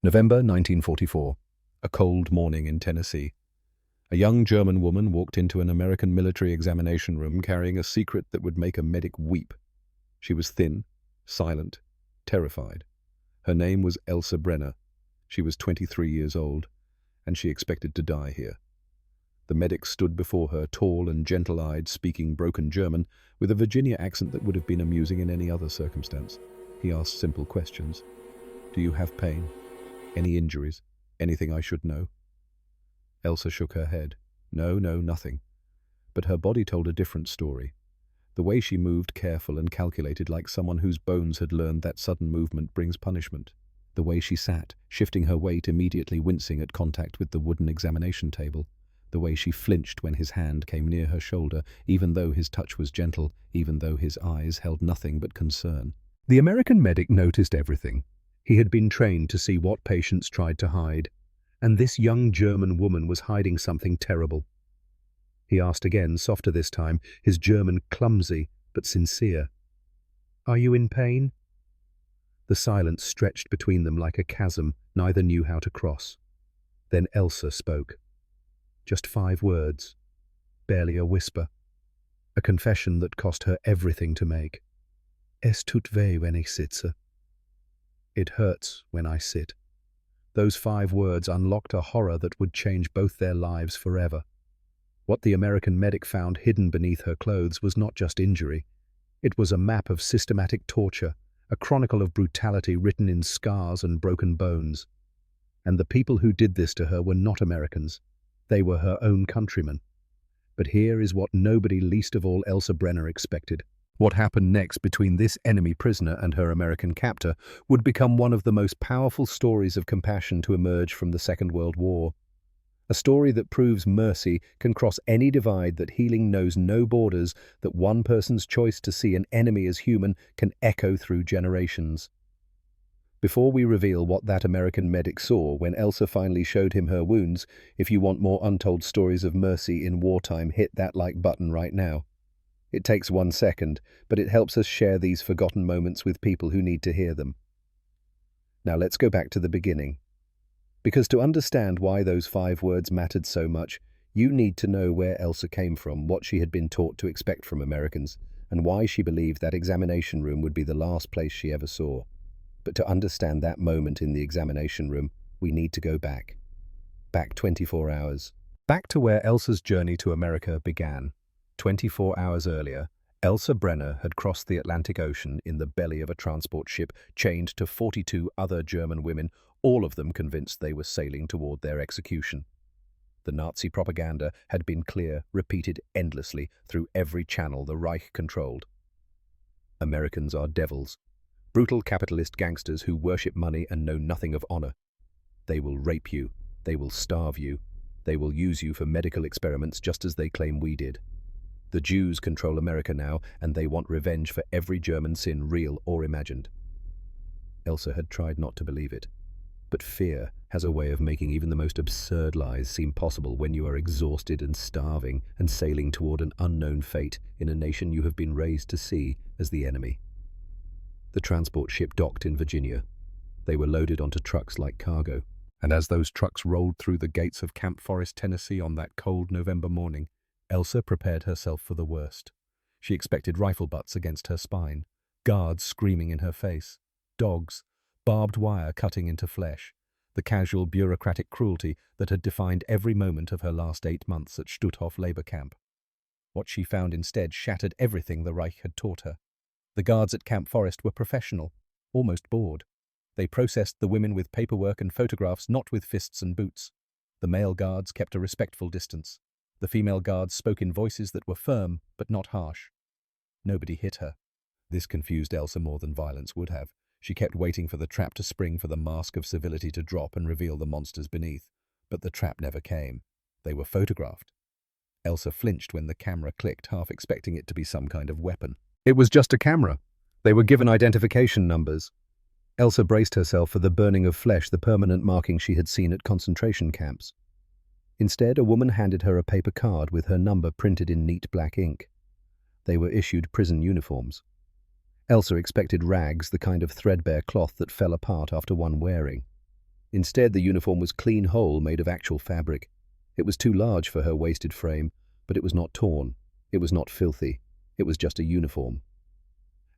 November 1944. A cold morning in Tennessee. A young German woman walked into an American military examination room carrying a secret that would make a medic weep. She was thin, silent, terrified. Her name was Elsa Brenner. She was 23 years old, and she expected to die here. The medic stood before her, tall and gentle-eyed, speaking broken German, with a Virginia accent that would have been amusing in any other circumstance. He asked simple questions. "Do you have pain? Any injuries? Anything I should know?" Elsa shook her head. No, nothing. But her body told a different story. The way she moved, careful and calculated, like someone whose bones had learned that sudden movement brings punishment. The way she sat, shifting her weight, immediately wincing at contact with the wooden examination table. The way she flinched when his hand came near her shoulder, even though his touch was gentle, even though his eyes held nothing but concern. The American medic noticed everything. He had been trained to see what patients tried to hide, and this young German woman was hiding something terrible. He asked again, softer this time, his German clumsy but sincere. "Are you in pain?" The silence stretched between them like a chasm neither knew how to cross. Then Elsa spoke. Just 5 words, barely a whisper. A confession that cost her everything to make. "Es tut weh, wenn ich sitze." It hurts when I sit. Those 5 words unlocked a horror that would change both their lives forever. What the American medic found hidden beneath her clothes was not just injury. It was a map of systematic torture, a chronicle of brutality written in scars and broken bones. And the people who did this to her were not Americans. They were her own countrymen. But here is what nobody, least of all Elsa Brenner, expected. What happened next between this enemy prisoner and her American captor would become one of the most powerful stories of compassion to emerge from the Second World War. A story that proves mercy can cross any divide, that healing knows no borders, that one person's choice to see an enemy as human can echo through generations. Before we reveal what that American medic saw when Elsa finally showed him her wounds, if you want more untold stories of mercy in wartime, hit that like button right now. It takes 1 second, but it helps us share these forgotten moments with people who need to hear them. Now let's go back to the beginning. Because to understand why those 5 words mattered so much, you need to know where Elsa came from, what she had been taught to expect from Americans, and why she believed that examination room would be the last place she ever saw. But to understand that moment in the examination room, we need to go back. Back 24 hours. Back to where Elsa's journey to America began. 24 hours earlier, Elsa Brenner had crossed the Atlantic Ocean in the belly of a transport ship, chained to 42 other German women, all of them convinced they were sailing toward their execution. The Nazi propaganda had been clear, repeated endlessly through every channel the Reich controlled. Americans are devils, brutal capitalist gangsters who worship money and know nothing of honor. They will rape you, they will starve you, they will use you for medical experiments just as they claim we did. The Jews control America now, and they want revenge for every German sin, real or imagined. Elsa had tried not to believe it. But fear has a way of making even the most absurd lies seem possible when you are exhausted and starving and sailing toward an unknown fate in a nation you have been raised to see as the enemy. The transport ship docked in Virginia. They were loaded onto trucks like cargo. And as those trucks rolled through the gates of Camp Forest, Tennessee on that cold November morning, Elsa prepared herself for the worst. She expected rifle butts against her spine, guards screaming in her face, dogs, barbed wire cutting into flesh, the casual bureaucratic cruelty that had defined every moment of her last 8 months at Stutthof labor camp. What she found instead shattered everything the Reich had taught her. The guards at Camp Forest were professional, almost bored. They processed the women with paperwork and photographs, not with fists and boots. The male guards kept a respectful distance. The female guards spoke in voices that were firm, but not harsh. Nobody hit her. This confused Elsa more than violence would have. She kept waiting for the trap to spring, for the mask of civility to drop and reveal the monsters beneath. But the trap never came. They were photographed. Elsa flinched when the camera clicked, half expecting it to be some kind of weapon. It was just a camera. They were given identification numbers. Elsa braced herself for the burning of flesh, the permanent marking she had seen at concentration camps. Instead, a woman handed her a paper card with her number printed in neat black ink. They were issued prison uniforms. Elsa expected rags, the kind of threadbare cloth that fell apart after one wearing. Instead, the uniform was clean whole, made of actual fabric. It was too large for her wasted frame, but it was not torn. It was not filthy. It was just a uniform.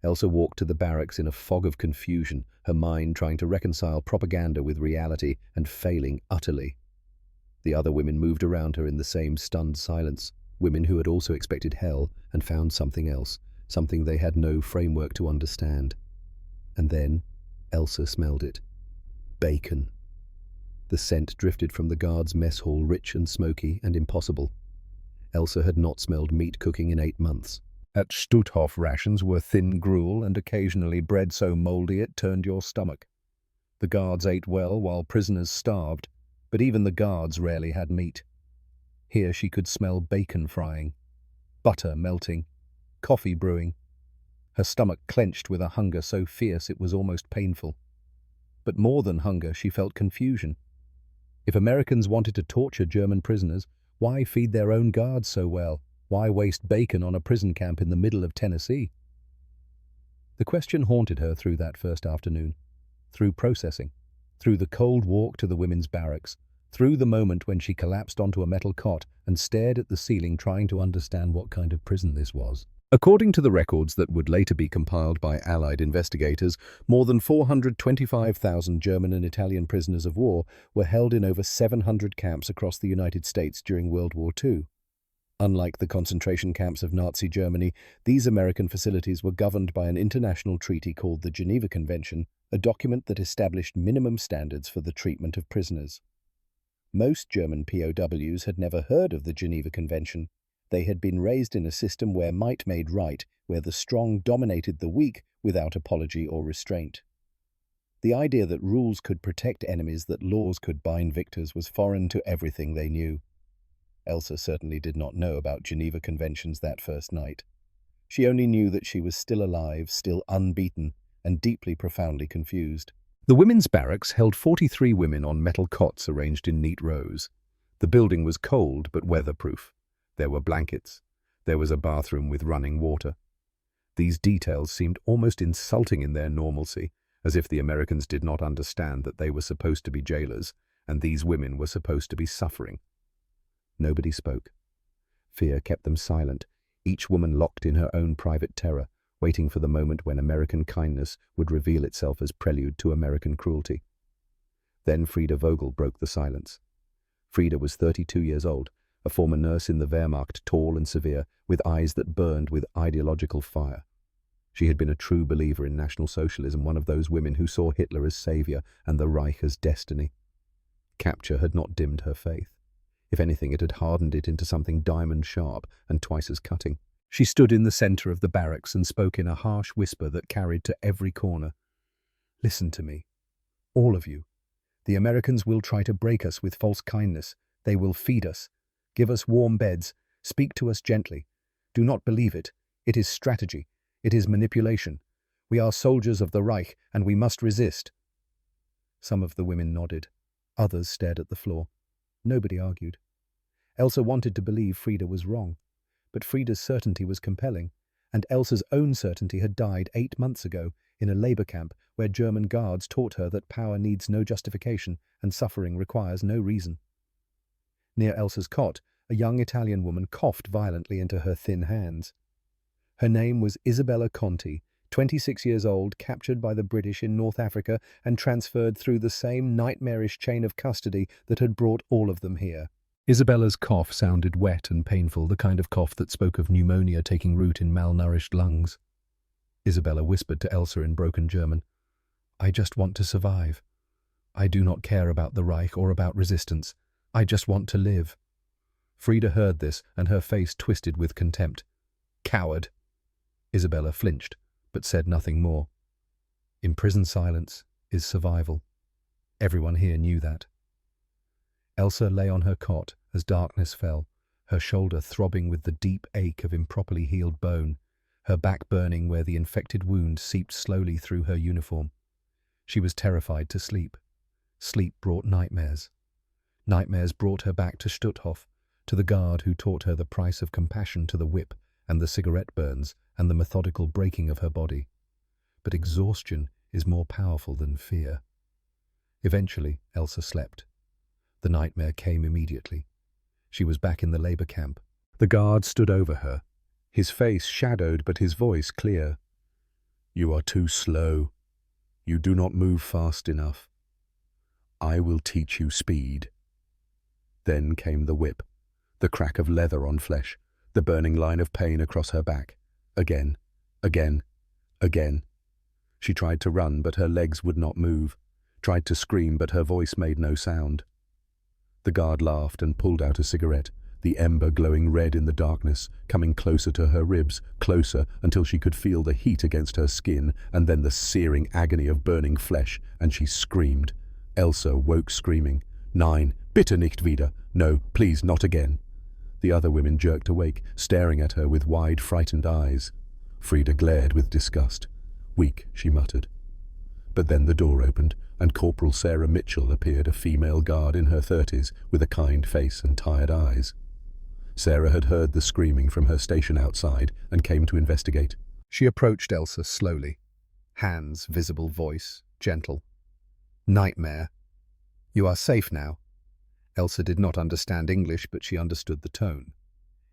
Elsa walked to the barracks in a fog of confusion, her mind trying to reconcile propaganda with reality and failing utterly. The other women moved around her in the same stunned silence, women who had also expected hell and found something else, something they had no framework to understand. And then Elsa smelled it. Bacon. The scent drifted from the guards' mess hall, rich and smoky and impossible. Elsa had not smelled meat cooking in 8 months. At Stutthof, rations were thin gruel and occasionally bread so mouldy it turned your stomach. The guards ate well while prisoners starved, but even the guards rarely had meat. Here she could smell bacon frying, butter melting, coffee brewing. Her stomach clenched with a hunger so fierce it was almost painful. But more than hunger, she felt confusion. If Americans wanted to torture German prisoners, why feed their own guards so well? Why waste bacon on a prison camp in the middle of Tennessee? The question haunted her through that first afternoon, through processing, through the cold walk to the women's barracks, through the moment when she collapsed onto a metal cot and stared at the ceiling trying to understand what kind of prison this was. According to the records that would later be compiled by Allied investigators, more than 425,000 German and Italian prisoners of war were held in over 700 camps across the United States during World War II. Unlike the concentration camps of Nazi Germany, these American facilities were governed by an international treaty called the Geneva Convention, a document that established minimum standards for the treatment of prisoners. Most German POWs had never heard of the Geneva Convention. They had been raised in a system where might made right, where the strong dominated the weak without apology or restraint. The idea that rules could protect enemies, that laws could bind victors, was foreign to everything they knew. Elsa certainly did not know about Geneva Conventions that first night. She only knew that she was still alive, still unbeaten, and deeply, profoundly confused. The women's barracks held 43 women on metal cots arranged in neat rows. The building was cold but weatherproof. There were blankets. There was a bathroom with running water. These details seemed almost insulting in their normalcy, as if the Americans did not understand that they were supposed to be jailers, and these women were supposed to be suffering. Nobody spoke. Fear kept them silent, each woman locked in her own private terror, waiting for the moment when American kindness would reveal itself as prelude to American cruelty. Then Frieda Vogel broke the silence. Frieda was 32 years old, a former nurse in the Wehrmacht, tall and severe, with eyes that burned with ideological fire. She had been a true believer in National Socialism, one of those women who saw Hitler as savior and the Reich as destiny. Capture had not dimmed her faith. If anything, it had hardened it into something diamond-sharp and twice as cutting. She stood in the center of the barracks and spoke in a harsh whisper that carried to every corner. "Listen to me, all of you. The Americans will try to break us with false kindness. They will feed us, give us warm beds, speak to us gently. Do not believe it. It is strategy. It is manipulation. We are soldiers of the Reich, and we must resist." Some of the women nodded. Others stared at the floor. Nobody argued. Elsa wanted to believe Frieda was wrong, but Frieda's certainty was compelling, and Elsa's own certainty had died 8 months ago in a labor camp where German guards taught her that power needs no justification and suffering requires no reason. Near Elsa's cot, a young Italian woman coughed violently into her thin hands. Her name was Isabella Conti, 26 years old, captured by the British in North Africa and transferred through the same nightmarish chain of custody that had brought all of them here. Isabella's cough sounded wet and painful, the kind of cough that spoke of pneumonia taking root in malnourished lungs. Isabella whispered to Elsa in broken German, "I just want to survive. I do not care about the Reich or about resistance. I just want to live." Frieda heard this, and her face twisted with contempt. "Coward!" Isabella flinched, but said nothing more. Imprisoned silence is survival. Everyone here knew that. Elsa lay on her cot as darkness fell, her shoulder throbbing with the deep ache of improperly healed bone, her back burning where the infected wound seeped slowly through her uniform. She was terrified to sleep. Sleep brought nightmares. Nightmares brought her back to Stutthof, to the guard who taught her the price of compassion, to the whip and the cigarette burns and the methodical breaking of her body. But exhaustion is more powerful than fear. Eventually, Elsa slept. The nightmare came immediately. She was back in the labor camp. The guard stood over her, his face shadowed but his voice clear. "You are too slow. You do not move fast enough. I will teach you speed." Then came the whip, the crack of leather on flesh, the burning line of pain across her back. Again, again, again. She tried to run, but her legs would not move, tried to scream, but her voice made no sound. The guard laughed and pulled out a cigarette, the ember glowing red in the darkness, coming closer to her ribs, closer until she could feel the heat against her skin, and then the searing agony of burning flesh, and she screamed. Elsa woke screaming. "Nein, bitte nicht wieder. No, please, not again." The other women jerked awake, staring at her with wide, frightened eyes. Frida glared with disgust. "Weak," she muttered. But then the door opened, and Corporal Sarah Mitchell appeared, a female guard in her 30s, with a kind face and tired eyes. Sarah had heard the screaming from her station outside and came to investigate. She approached Elsa slowly. Hands visible, voice gentle. "Nightmare. You are safe now." Elsa did not understand English, but she understood the tone.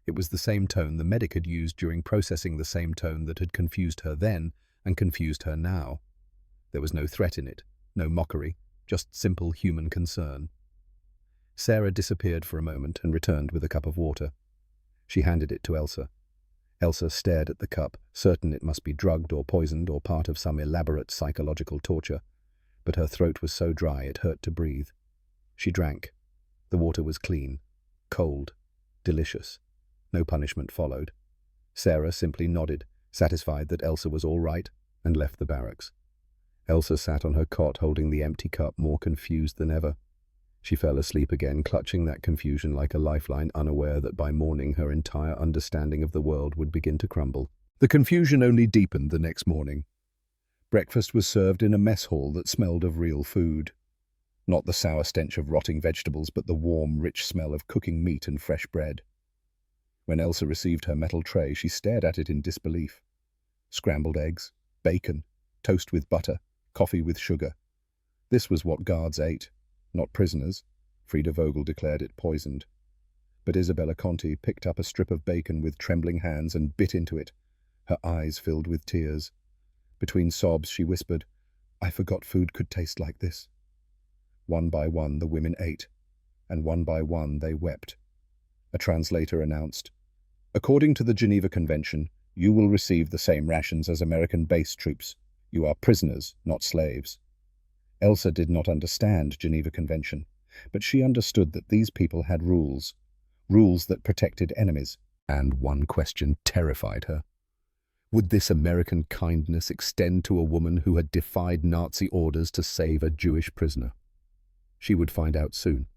It was the same tone the medic had used during processing, the same tone that had confused her then and confused her now. There was no threat in it, no mockery, just simple human concern. Sarah disappeared for a moment and returned with a cup of water. She handed it to Elsa. Elsa stared at the cup, certain it must be drugged or poisoned or part of some elaborate psychological torture, but her throat was so dry it hurt to breathe. She drank. The water was clean, cold, delicious. No punishment followed. Sarah simply nodded, satisfied that Elsa was all right, and left the barracks. Elsa sat on her cot holding the empty cup, more confused than ever. She fell asleep again, clutching that confusion like a lifeline, unaware that by morning her entire understanding of the world would begin to crumble. The confusion only deepened the next morning. Breakfast was served in a mess hall that smelled of real food. Not the sour stench of rotting vegetables, but the warm, rich smell of cooking meat and fresh bread. When Elsa received her metal tray, she stared at it in disbelief. Scrambled eggs, bacon, toast with butter, coffee with sugar. This was what guards ate, not prisoners. Frida Vogel declared it poisoned. But Isabella Conti picked up a strip of bacon with trembling hands and bit into it, her eyes filled with tears. Between sobs she whispered, "I forgot food could taste like this." One by one the women ate, and one by one they wept. A translator announced, "According to the Geneva Convention, you will receive the same rations as American base troops. You are prisoners, not slaves." Elsa did not understand Geneva Convention, but she understood that these people had rules, rules that protected enemies. And one question terrified her. Would this American kindness extend to a woman who had defied Nazi orders to save a Jewish prisoner? She would find out soon,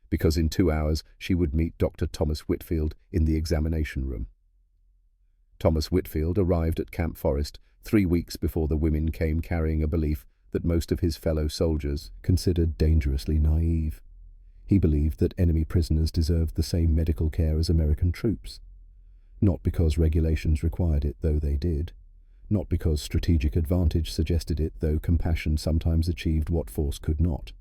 because in 2 hours she would meet Dr. Thomas Whitfield in the examination room. Thomas Whitfield arrived at Camp Forest 3 weeks before the women came, carrying a belief that most of his fellow soldiers considered dangerously naive. He believed that enemy prisoners deserved the same medical care as American troops. Not because regulations required it, though they did. Not because strategic advantage suggested it, though compassion sometimes achieved what force could not.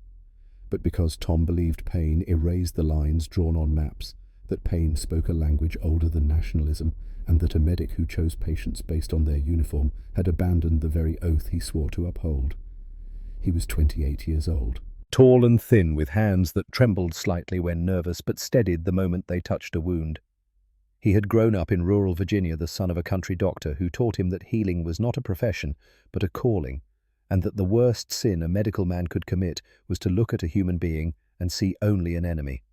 But because Tom believed pain erased the lines drawn on maps, that pain spoke a language older than nationalism, and that a medic who chose patients based on their uniform had abandoned the very oath he swore to uphold. He was 28 years old. Tall and thin, with hands that trembled slightly when nervous but steadied the moment they touched a wound. He had grown up in rural Virginia, the son of a country doctor who taught him that healing was not a profession, but a calling, and that the worst sin a medical man could commit was to look at a human being and see only an enemy.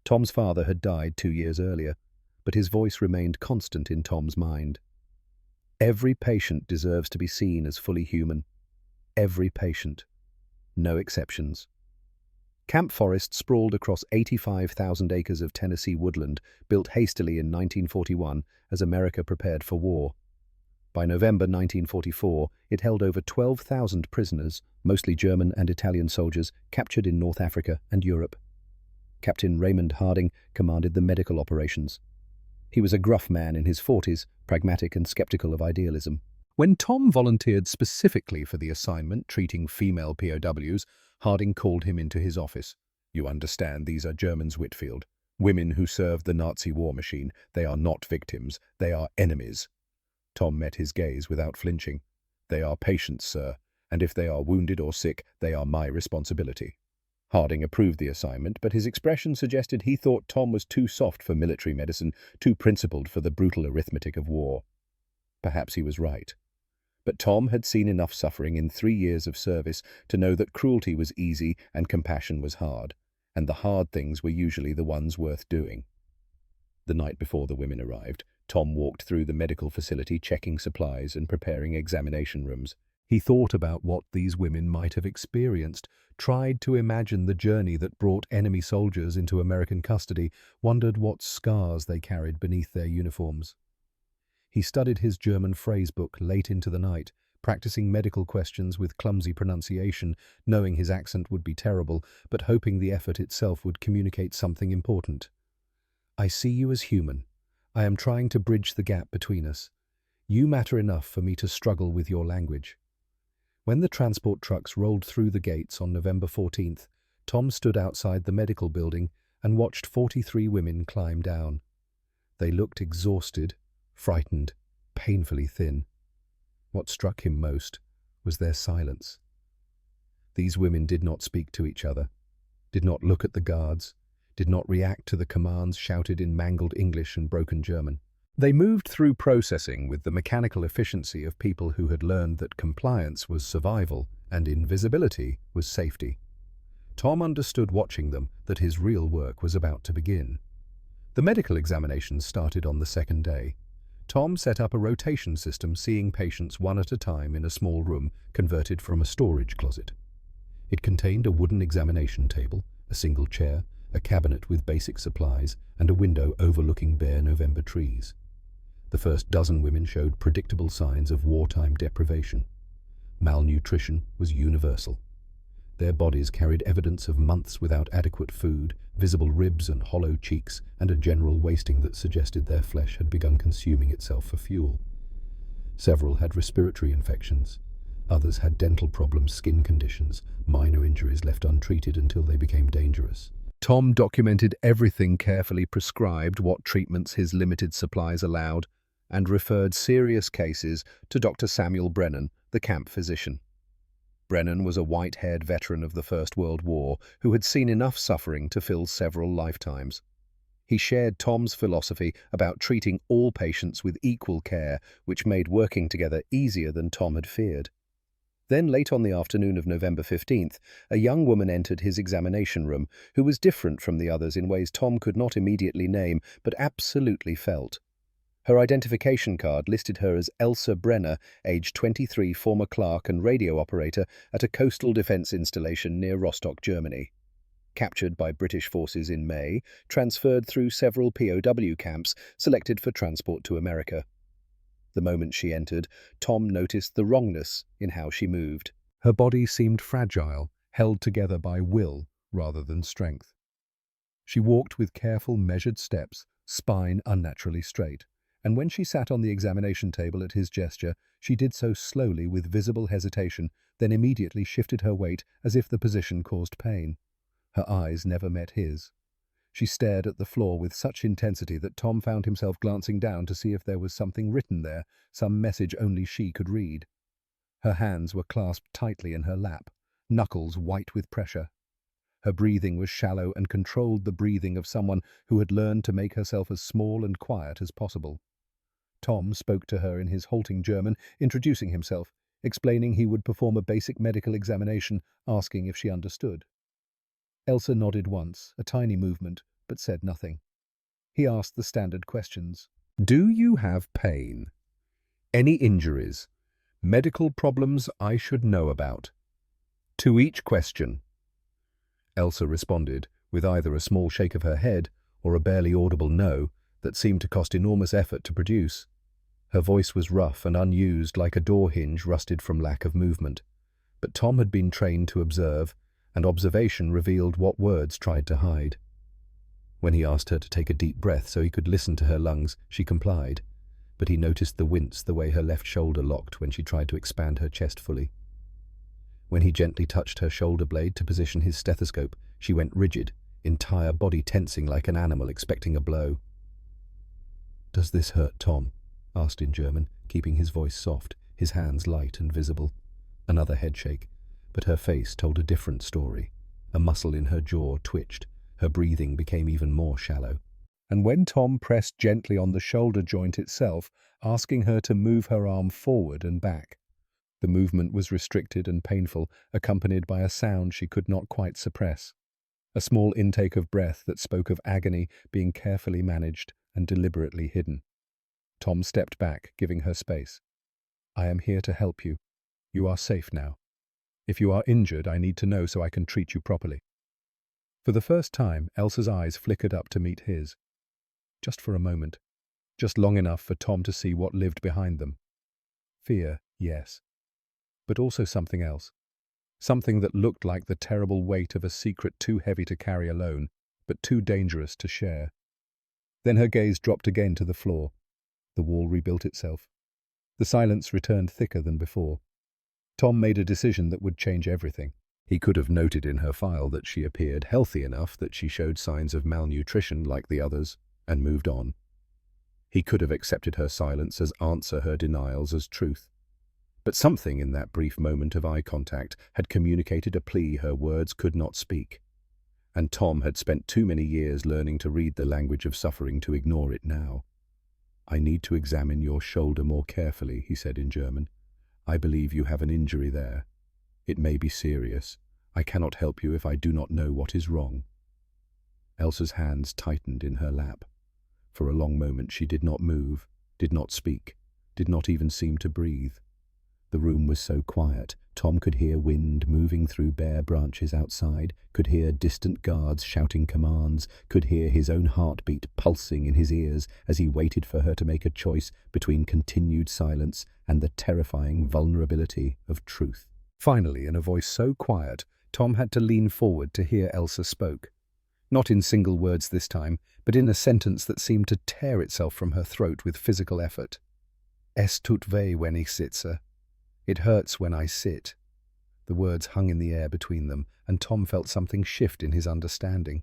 Tom's father had died 2 years earlier, but his voice remained constant in Tom's mind. Every patient deserves to be seen as fully human. Every patient. No exceptions. Camp Forest sprawled across 85,000 acres of Tennessee woodland, built hastily in 1941 as America prepared for war. By November 1944, it held over 12,000 prisoners, mostly German and Italian soldiers, captured in North Africa and Europe. Captain Raymond Harding commanded the medical operations. He was a gruff man in his 40s, pragmatic and skeptical of idealism. When Tom volunteered specifically for the assignment treating female POWs, Harding called him into his office. "You understand, these are Germans, Whitfield. Women who served the Nazi war machine. They are not victims. They are enemies." Tom met his gaze without flinching. "They are patients, sir, and if they are wounded or sick, they are my responsibility." Harding approved the assignment, but his expression suggested he thought Tom was too soft for military medicine, too principled for the brutal arithmetic of war. Perhaps he was right. But Tom had seen enough suffering in 3 years of service to know that cruelty was easy and compassion was hard, and the hard things were usually the ones worth doing. The night before the women arrived, Tom walked through the medical facility, checking supplies and preparing examination rooms. He thought about what these women might have experienced, tried to imagine the journey that brought enemy soldiers into American custody, wondered what scars they carried beneath their uniforms. He studied his German phrase book late into the night, practicing medical questions with clumsy pronunciation, knowing his accent would be terrible, but hoping the effort itself would communicate something important. "I see you as human. I am trying to bridge the gap between us. You matter enough for me to struggle with your language." When the transport trucks rolled through the gates on November 14th, Tom stood outside the medical building and watched 43 women climb down. They looked exhausted, frightened, painfully thin. What struck him most was their silence. These women did not speak to each other, did not look at the guards, did not react to the commands shouted in mangled English and broken German. They moved through processing with the mechanical efficiency of people who had learned that compliance was survival and invisibility was safety. Tom understood watching them that his real work was about to begin. The medical examinations started on the second day. Tom set up a rotation system, seeing patients one at a time in a small room converted from a storage closet. It contained a wooden examination table, a single chair, a cabinet with basic supplies, and a window overlooking bare November trees. The first dozen women showed predictable signs of wartime deprivation. Malnutrition was universal. Their bodies carried evidence of months without adequate food, visible ribs and hollow cheeks, and a general wasting that suggested their flesh had begun consuming itself for fuel. Several had respiratory infections. Others had dental problems, skin conditions, minor injuries left untreated until they became dangerous. Tom documented everything carefully, prescribed what treatments his limited supplies allowed, and referred serious cases to Dr. Samuel Brennan, the camp physician. Brennan was a white-haired veteran of the First World War who had seen enough suffering to fill several lifetimes. He shared Tom's philosophy about treating all patients with equal care, which made working together easier than Tom had feared. Then, late on the afternoon of November 15th, a young woman entered his examination room who was different from the others in ways Tom could not immediately name, but absolutely felt. Her identification card listed her as Elsa Brenner, age 23, former clerk and radio operator at a coastal defense installation near Rostock, Germany. Captured by British forces in May, transferred through several POW camps, selected for transport to America. The moment she entered, Tom noticed the wrongness in how she moved. Her body seemed fragile, held together by will rather than strength. She walked with careful, measured steps, spine unnaturally straight. And when she sat on the examination table at his gesture, she did so slowly with visible hesitation, then immediately shifted her weight as if the position caused pain. Her eyes never met his. She stared at the floor with such intensity that Tom found himself glancing down to see if there was something written there, some message only she could read. Her hands were clasped tightly in her lap, knuckles white with pressure. Her breathing was shallow and controlled the breathing of someone who had learned to make herself as small and quiet as possible. Tom spoke to her in his halting German, introducing himself, explaining he would perform a basic medical examination, asking if she understood. Elsa nodded once, a tiny movement, but said nothing. He asked the standard questions. "Do you have pain? Any injuries? Medical problems I should know about?" To each question, Elsa responded with either a small shake of her head or a barely audible no that seemed to cost enormous effort to produce. Her voice was rough and unused, like a door hinge rusted from lack of movement. But Tom had been trained to observe, and observation revealed what words tried to hide. When he asked her to take a deep breath so he could listen to her lungs, she complied, but he noticed the wince the way her left shoulder locked when she tried to expand her chest fully. When he gently touched her shoulder blade to position his stethoscope, she went rigid, entire body tensing like an animal expecting a blow. "Does this hurt, Tom?" asked in German, keeping his voice soft, his hands light and visible. Another headshake, but her face told a different story. A muscle in her jaw twitched, her breathing became even more shallow. And when Tom pressed gently on the shoulder joint itself, asking her to move her arm forward and back, the movement was restricted and painful, accompanied by a sound she could not quite suppress. A small intake of breath that spoke of agony being carefully managed and deliberately hidden. Tom stepped back, giving her space. "I am here to help you. You are safe now. If you are injured, I need to know so I can treat you properly." For the first time, Elsa's eyes flickered up to meet his. Just for a moment. Just long enough for Tom to see what lived behind them. Fear, yes. But also something else. Something that looked like the terrible weight of a secret too heavy to carry alone, but too dangerous to share. Then her gaze dropped again to the floor. The wall rebuilt itself. The silence returned thicker than before. Tom made a decision that would change everything. He could have noted in her file that she appeared healthy enough that she showed signs of malnutrition like the others, and moved on. He could have accepted her silence as answer her denials as truth. But something in that brief moment of eye contact had communicated a plea her words could not speak. And Tom had spent too many years learning to read the language of suffering to ignore it now. "I need to examine your shoulder more carefully," he said in German. "I believe you have an injury there. It may be serious. I cannot help you if I do not know what is wrong." Elsa's hands tightened in her lap. For a long moment she did not move, did not speak, did not even seem to breathe. The room was so quiet, Tom could hear wind moving through bare branches outside, could hear distant guards shouting commands, could hear his own heartbeat pulsing in his ears as he waited for her to make a choice between continued silence and the terrifying vulnerability of truth. Finally, in a voice so quiet, Tom had to lean forward to hear Elsa spoke. Not in single words this time, but in a sentence that seemed to tear itself from her throat with physical effort. "Es tut weh wenn ich sitze." It hurts when I sit. The words hung in the air between them, and Tom felt something shift in his understanding.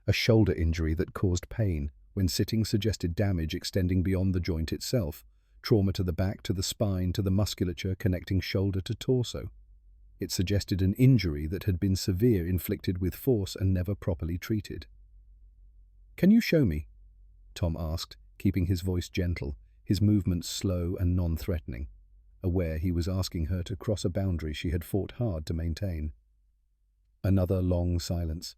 A shoulder injury that caused pain, when sitting suggested damage extending beyond the joint itself, trauma to the back, to the spine, to the musculature connecting shoulder to torso. It suggested an injury that had been severe, inflicted with force and never properly treated. "Can you show me?" Tom asked, keeping his voice gentle, his movements slow and non-threatening, aware he was asking her to cross a boundary she had fought hard to maintain. Another long silence.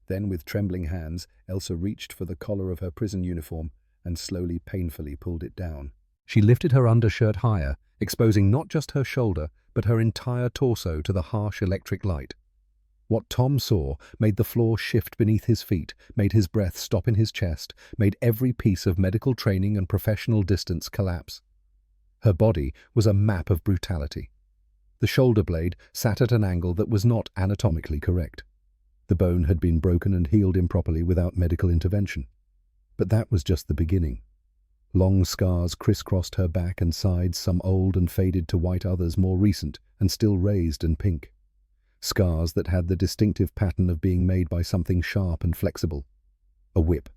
Then, with trembling hands, Elsa reached for the collar of her prison uniform and slowly, painfully pulled it down. She lifted her undershirt higher, exposing not just her shoulder, but her entire torso to the harsh electric light. What Tom saw made the floor shift beneath his feet, made his breath stop in his chest, made every piece of medical training and professional distance collapse. Her body was a map of brutality. The shoulder blade sat at an angle that was not anatomically correct. The bone had been broken and healed improperly without medical intervention. But that was just the beginning. Long scars crisscrossed her back and sides, some old and faded to white, others more recent and still raised and pink. Scars that had the distinctive pattern of being made by something sharp and flexible. A whip,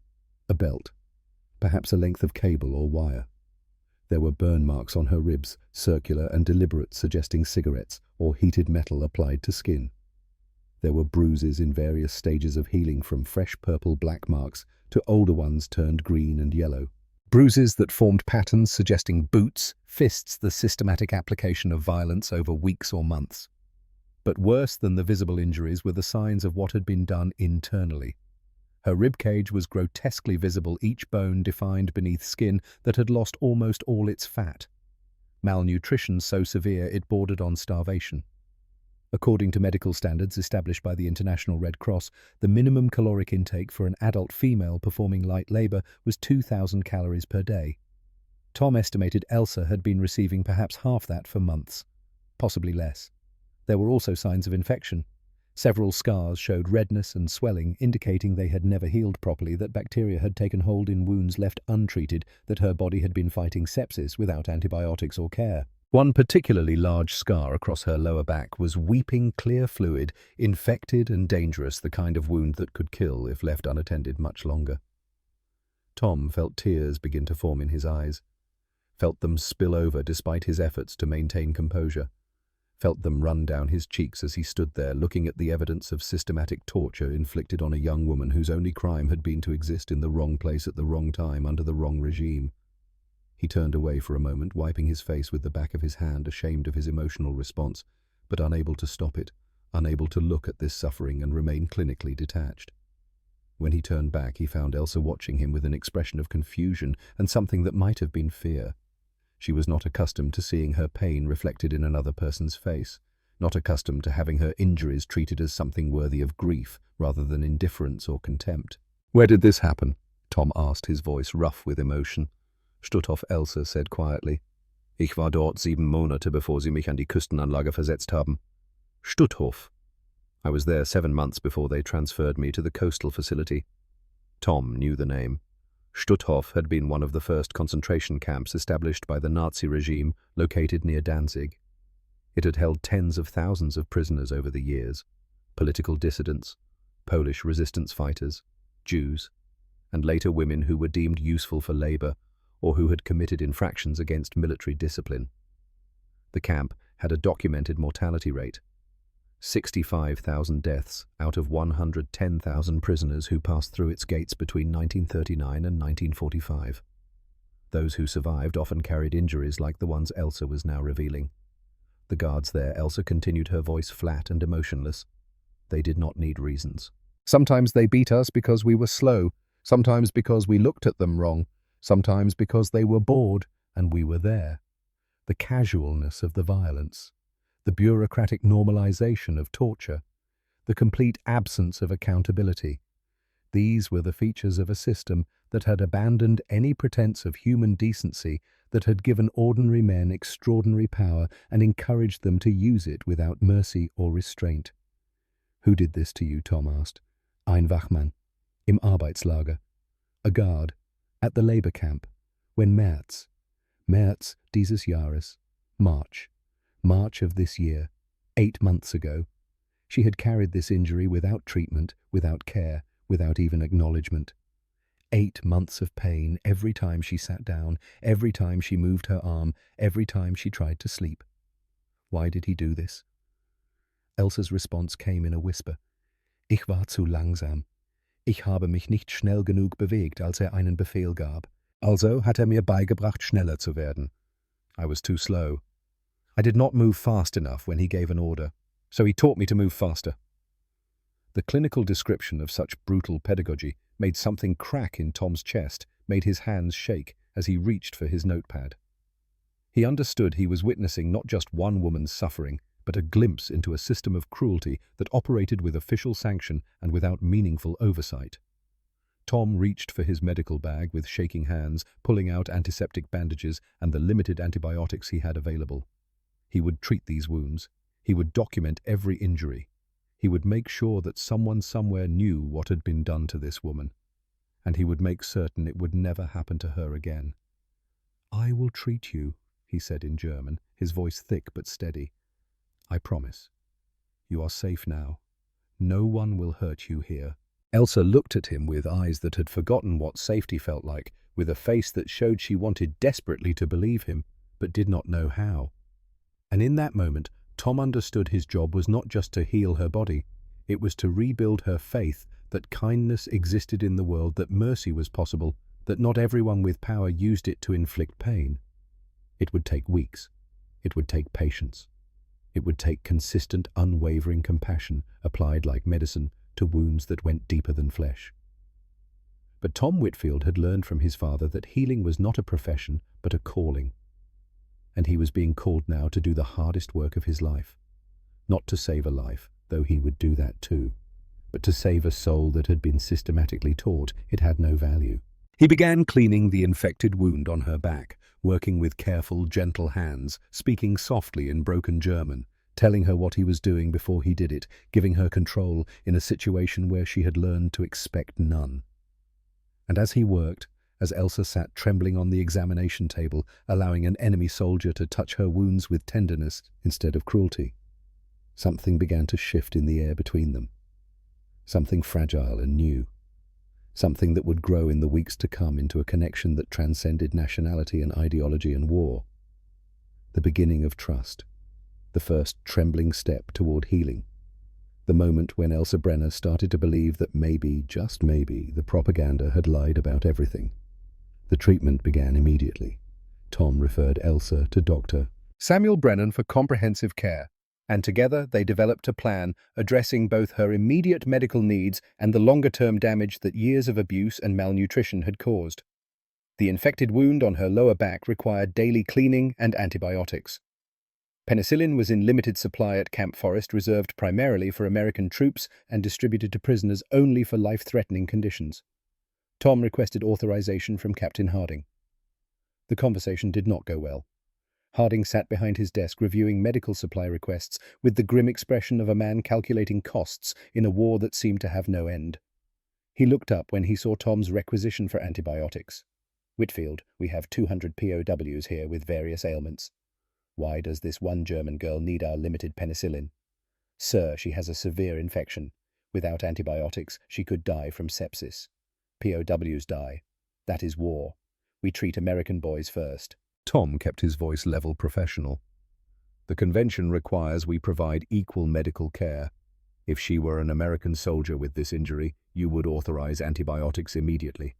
a belt, perhaps a length of cable or wire. There were burn marks on her ribs, circular and deliberate, suggesting cigarettes or heated metal applied to skin. There were bruises in various stages of healing, from fresh purple black marks to older ones turned green and yellow. Bruises that formed patterns suggesting boots, fists, the systematic application of violence over weeks or months. But worse than the visible injuries were the signs of what had been done internally. Her ribcage was grotesquely visible, each bone defined beneath skin that had lost almost all its fat. Malnutrition so severe it bordered on starvation. According to medical standards established by the International Red Cross, the minimum caloric intake for an adult female performing light labor was 2,000 calories per day. Tom estimated Elsa had been receiving perhaps half that for months, possibly less. There were also signs of infection. Several scars showed redness and swelling, indicating they had never healed properly, that bacteria had taken hold in wounds left untreated, that her body had been fighting sepsis without antibiotics or care. One particularly large scar across her lower back was weeping clear fluid, infected and dangerous, the kind of wound that could kill if left unattended much longer. Tom felt tears begin to form in his eyes, felt them spill over despite his efforts to maintain composure, felt them run down his cheeks as he stood there looking at the evidence of systematic torture inflicted on a young woman whose only crime had been to exist in the wrong place at the wrong time under the wrong regime. He turned away for a moment, wiping his face with the back of his hand, ashamed of his emotional response, but unable to stop it, unable to look at this suffering and remain clinically detached. When he turned back, he found Elsa watching him with an expression of confusion and something that might have been fear. She was not accustomed to seeing her pain reflected in another person's face, not accustomed to having her injuries treated as something worthy of grief rather than indifference or contempt. "Where did this happen?" Tom asked, his voice rough with emotion. Stutthof, Elsa said quietly. "Ich war dort 7 Monate, bevor sie mich an die Küstenanlage versetzt haben." Stutthof. "I was there 7 months before they transferred me to the coastal facility." Tom knew the name. Stutthof had been one of the first concentration camps established by the Nazi regime located near Danzig. It had held tens of thousands of prisoners over the years, political dissidents, Polish resistance fighters, Jews, and later women who were deemed useful for labor or who had committed infractions against military discipline. The camp had a documented mortality rate, 65,000 deaths out of 110,000 prisoners who passed through its gates between 1939 and 1945. Those who survived often carried injuries like the ones Elsa was now revealing. The guards there, Elsa continued, her voice flat and emotionless. They did not need reasons. "Sometimes they beat us because we were slow, sometimes because we looked at them wrong, sometimes because they were bored and we were there." The casualness of the violence, the bureaucratic normalization of torture, the complete absence of accountability. These were the features of a system that had abandoned any pretense of human decency, that had given ordinary men extraordinary power and encouraged them to use it without mercy or restraint. "Who did this to you?" Tom asked. "Ein Wachmann, im Arbeitslager. A guard, at the labor camp, when März dieses Jahres, March of this year, 8 months ago, she had carried this injury without treatment, without care, without even acknowledgement. 8 months of pain every time she sat down, every time she moved her arm, every time she tried to sleep. Why did he do this?" Elsa's response came in a whisper. "Ich war zu langsam. Ich habe mich nicht schnell genug bewegt, als einen Befehl gab. Also hat mir beigebracht, schneller zu werden. I was too slow. I did not move fast enough when he gave an order, so he taught me to move faster." The clinical description of such brutal pedagogy made something crack in Tom's chest, made his hands shake as he reached for his notepad. He understood he was witnessing not just one woman's suffering, but a glimpse into a system of cruelty that operated with official sanction and without meaningful oversight. Tom reached for his medical bag with shaking hands, pulling out antiseptic bandages and the limited antibiotics he had available. He would treat these wounds. He would document every injury. He would make sure that someone somewhere knew what had been done to this woman, and he would make certain it would never happen to her again. "I will treat you," he said in German, his voice thick but steady. "I promise. You are safe now. No one will hurt you here." Elsa looked at him with eyes that had forgotten what safety felt like, with a face that showed she wanted desperately to believe him, but did not know how. And in that moment, Tom understood his job was not just to heal her body, it was to rebuild her faith that kindness existed in the world, that mercy was possible, that not everyone with power used it to inflict pain. It would take weeks. It would take patience. It would take consistent, unwavering compassion, applied like medicine to wounds that went deeper than flesh. But Tom Whitfield had learned from his father that healing was not a profession, but a calling. And he was being called now to do the hardest work of his life. Not to save a life, though he would do that too, but to save a soul that had been systematically taught it had no value. He began cleaning the infected wound on her back, working with careful, gentle hands, speaking softly in broken German, telling her what he was doing before he did it, giving her control in a situation where she had learned to expect none. And as he worked, as Elsa sat trembling on the examination table, allowing an enemy soldier to touch her wounds with tenderness instead of cruelty. Something began to shift in the air between them. Something fragile and new. Something that would grow in the weeks to come into a connection that transcended nationality and ideology and war. The beginning of trust. The first trembling step toward healing. The moment when Elsa Brenner started to believe that maybe, just maybe, the propaganda had lied about everything. The treatment began immediately. Tom referred Elsa to Dr. Samuel Brennan for comprehensive care, and together they developed a plan addressing both her immediate medical needs and the longer-term damage that years of abuse and malnutrition had caused. The infected wound on her lower back required daily cleaning and antibiotics. Penicillin was in limited supply at Camp Forest, reserved primarily for American troops and distributed to prisoners only for life-threatening conditions. Tom requested authorization from Captain Harding. The conversation did not go well. Harding sat behind his desk reviewing medical supply requests with the grim expression of a man calculating costs in a war that seemed to have no end. He looked up when he saw Tom's requisition for antibiotics. "Whitfield, we have 200 POWs here with various ailments. Why does this one German girl need our limited penicillin? Sir, she has a severe infection. Without antibiotics, she could die from sepsis. POWs die. That is war. We treat American boys first." Tom kept his voice level professional. "The convention requires we provide equal medical care. If she were an American soldier with this injury, you would authorize antibiotics immediately."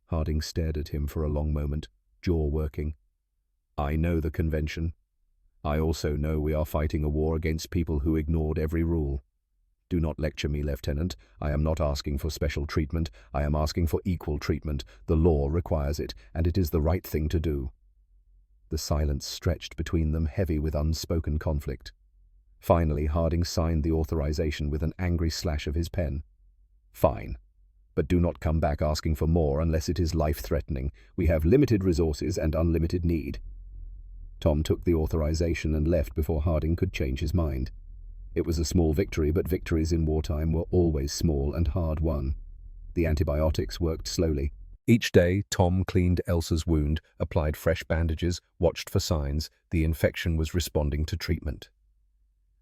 Harding stared at him for a long moment, jaw working. "I know the convention. I also know we are fighting a war against people who ignored every rule. Do not lecture me, Lieutenant. I am not asking for special treatment. I am asking for equal treatment. The law requires it, and it is the right thing to do." The silence stretched between them, heavy with unspoken conflict. Finally, Harding signed the authorization with an angry slash of his pen. "Fine. But do not come back asking for more unless it is life-threatening. We have limited resources and unlimited need." Tom took the authorization and left before Harding could change his mind. It was a small victory, but victories in wartime were always small and hard-won. The antibiotics worked slowly. Each day, Tom cleaned Elsa's wound, applied fresh bandages, watched for signs. The infection was responding to treatment.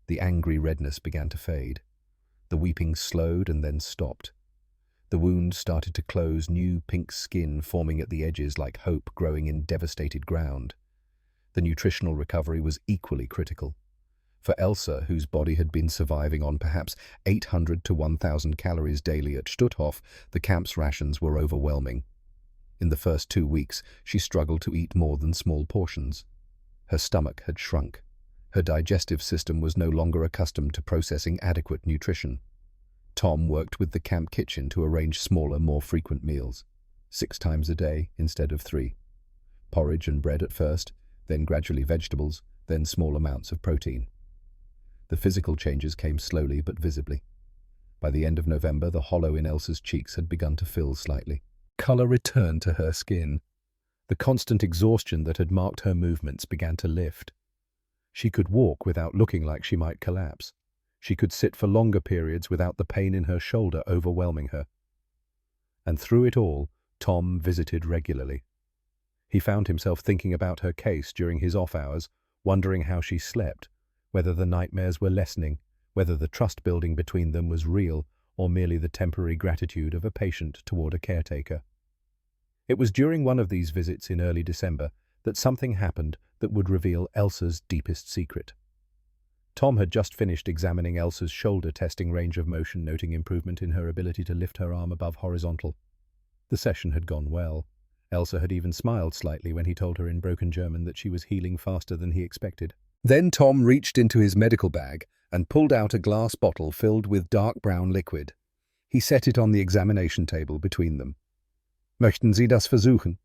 The angry redness began to fade. The weeping slowed and then stopped. The wound started to close, new pink skin forming at the edges like hope growing in devastated ground. The nutritional recovery was equally critical. For Elsa, whose body had been surviving on perhaps 800 to 1,000 calories daily at Stutthof, the camp's rations were overwhelming. In the first 2 weeks, she struggled to eat more than small portions. Her stomach had shrunk. Her digestive system was no longer accustomed to processing adequate nutrition. Tom worked with the camp kitchen to arrange smaller, more frequent meals, 6 times a day instead of 3. Porridge and bread at first, then gradually vegetables, then small amounts of protein. The physical changes came slowly but visibly. By the end of November, the hollow in Elsa's cheeks had begun to fill slightly. Color returned to her skin. The constant exhaustion that had marked her movements began to lift. She could walk without looking like she might collapse. She could sit for longer periods without the pain in her shoulder overwhelming her. And through it all, Tom visited regularly. He found himself thinking about her case during his off hours, wondering how she slept, whether the nightmares were lessening, whether the trust building between them was real or merely the temporary gratitude of a patient toward a caretaker. It was during one of these visits in early December that something happened that would reveal Elsa's deepest secret. Tom had just finished examining Elsa's shoulder, testing range of motion, noting improvement in her ability to lift her arm above horizontal. The session had gone well. Elsa had even smiled slightly when he told her in broken German that she was healing faster than he expected. Then Tom reached into his medical bag and pulled out a glass bottle filled with dark brown liquid. He set it on the examination table between them. "Möchten Sie das versuchen?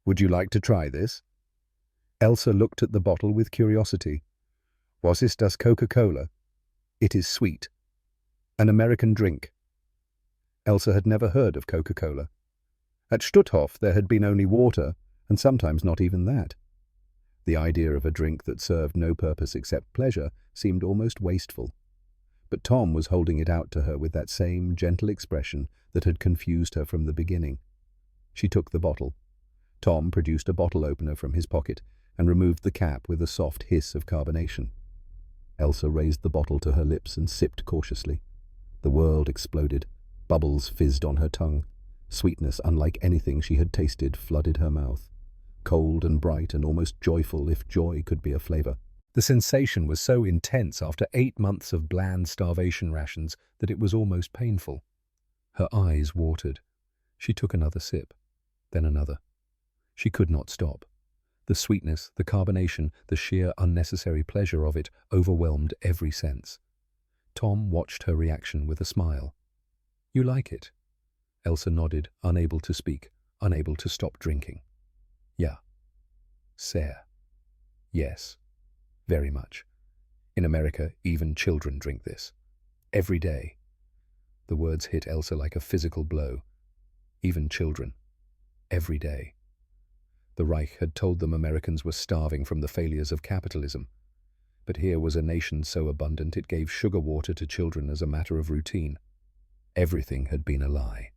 Would you like to try this?" Elsa looked at the bottle with curiosity. "Was ist das Coca-Cola?" "It is sweet. An American drink." Elsa had never heard of Coca-Cola. At Stutthof there had been only water, and sometimes not even that. The idea of a drink that served no purpose except pleasure seemed almost wasteful. But Tom was holding it out to her with that same gentle expression that had confused her from the beginning. She took the bottle. Tom produced a bottle opener from his pocket and removed the cap with a soft hiss of carbonation. Elsa raised the bottle to her lips and sipped cautiously. The world exploded. Bubbles fizzed on her tongue. Sweetness unlike anything she had tasted flooded her mouth. Cold and bright and almost joyful, if joy could be a flavor. The sensation was so intense after 8 months of bland starvation rations that it was almost painful. Her eyes watered. She took another sip, then another. She could not stop. The sweetness, the carbonation, the sheer unnecessary pleasure of it overwhelmed every sense. Tom watched her reaction with a smile. "You like it?" Elsa nodded, unable to speak, unable to stop drinking. "Yeah." "Sehr." "Yes. Very much. In America, even children drink this. Every day." The words hit Elsa like a physical blow. Even children. Every day. The Reich had told them Americans were starving from the failures of capitalism. But here was a nation so abundant it gave sugar water to children as a matter of routine. Everything had been a lie.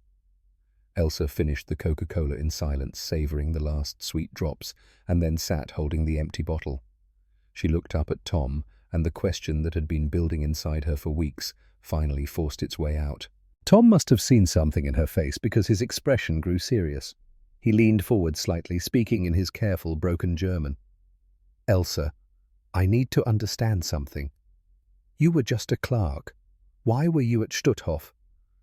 Elsa finished the Coca-Cola in silence, savoring the last sweet drops, and then sat holding the empty bottle. She looked up at Tom, and the question that had been building inside her for weeks finally forced its way out. Tom must have seen something in her face because his expression grew serious. He leaned forward slightly, speaking in his careful, broken German. "Elsa, I need to understand something. You were just a clerk. Why were you at Stutthof?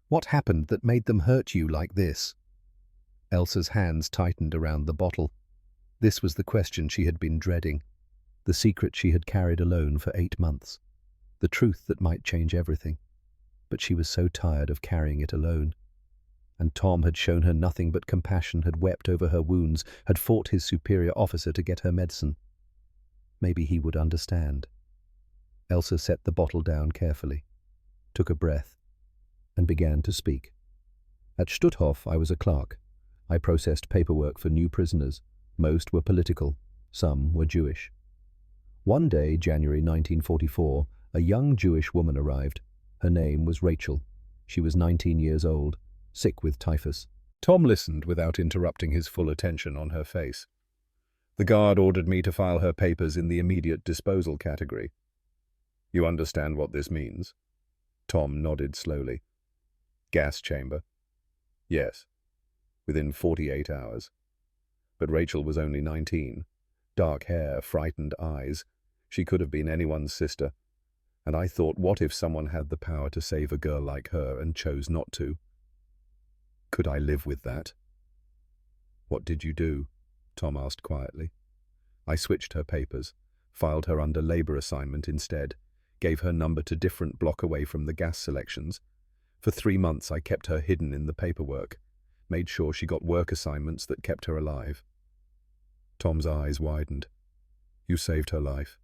What happened that made them hurt you like this?" Elsa's hands tightened around the bottle. This was the question she had been dreading. The secret she had carried alone for 8 months. The truth that might change everything. But she was so tired of carrying it alone. And Tom had shown her nothing but compassion, had wept over her wounds, had fought his superior officer to get her medicine. Maybe he would understand. Elsa set the bottle down carefully, took a breath, and began to speak. "At Stutthof, I was a clerk. I processed paperwork for new prisoners. Most were political, some were Jewish. One day, January 1944, a young Jewish woman arrived. Her name was Rachel. She was 19 years old, sick with typhus." Tom listened without interrupting, his full attention on her face. "The guard ordered me to file her papers in the immediate disposal category. You understand what this means?" Tom nodded slowly. "Gas chamber?" "Yes. Within 48 hours. But Rachel was only 19. Dark hair, frightened eyes. She could have been anyone's sister. And I thought, what if someone had the power to save a girl like her and chose not to? Could I live with that?" "What did you do?" Tom asked quietly. "I switched her papers, filed her under labor assignment instead, gave her number to different block away from the gas selections. For 3 months I kept her hidden in the paperwork, made sure she got work assignments that kept her alive." Tom's eyes widened. "You saved her life?"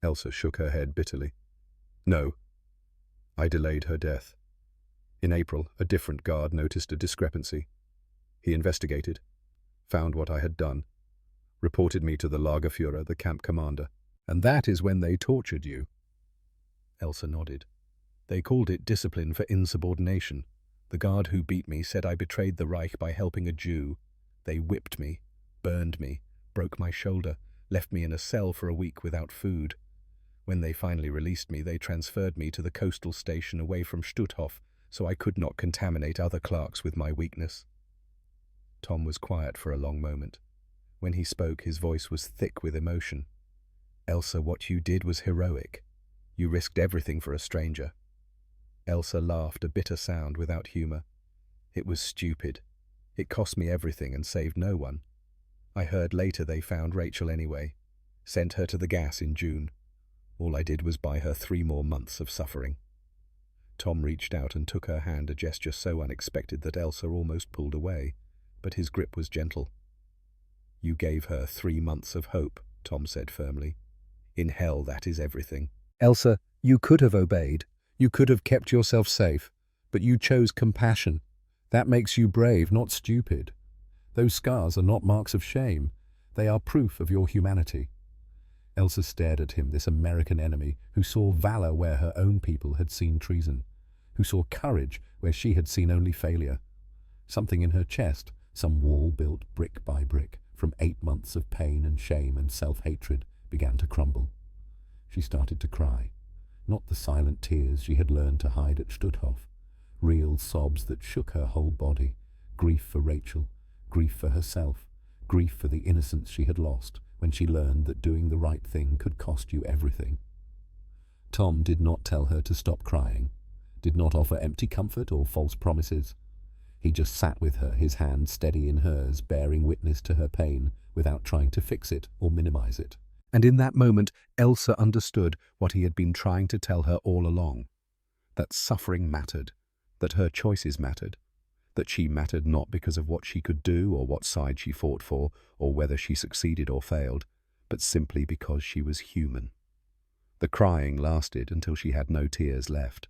Elsa shook her head bitterly. "No. I delayed her death. In April, a different guard noticed a discrepancy. He investigated, found what I had done, reported me to the Lagerführer, the camp commander." "And that is when they tortured you?" Elsa nodded. "They called it discipline for insubordination. The guard who beat me said I betrayed the Reich by helping a Jew. They whipped me, burned me, broke my shoulder, left me in a cell for a week without food. When they finally released me, they transferred me to the coastal station away from Stutthof, so I could not contaminate other clerks with my weakness." Tom was quiet for a long moment. When he spoke, his voice was thick with emotion. "Elsa, what you did was heroic. You risked everything for a stranger." Elsa laughed, a bitter sound without humor. "It was stupid. It cost me everything and saved no one. I heard later they found Rachel anyway, sent her to the gas in June. All I did was buy her 3 more months of suffering." Tom reached out and took her hand, a gesture so unexpected that Elsa almost pulled away, but his grip was gentle. "You gave her 3 months of hope," Tom said firmly. "In hell, that is everything." "Elsa, you could have obeyed. You could have kept yourself safe, but you chose compassion. That makes you brave, not stupid. Those scars are not marks of shame. They are proof of your humanity." Elsa stared at him, this American enemy who saw valor where her own people had seen treason, who saw courage where she had seen only failure. Something in her chest, Some wall built brick by brick from 8 months of pain and shame and self-hatred began to crumble. She started to cry, not the silent tears she had learned to hide at Stutthof, real sobs that shook her whole body, grief for Rachel, grief for herself, grief for the innocence she had lost when she learned that doing the right thing could cost you everything. Tom did not tell her to stop crying, did not offer empty comfort or false promises. He just sat with her, his hand steady in hers, bearing witness to her pain without trying to fix it or minimize it. And in that moment, Elsa understood what he had been trying to tell her all along, that suffering mattered, that her choices mattered, that she mattered not because of what she could do or what side she fought for or whether she succeeded or failed, but simply because she was human. The crying lasted until she had no tears left.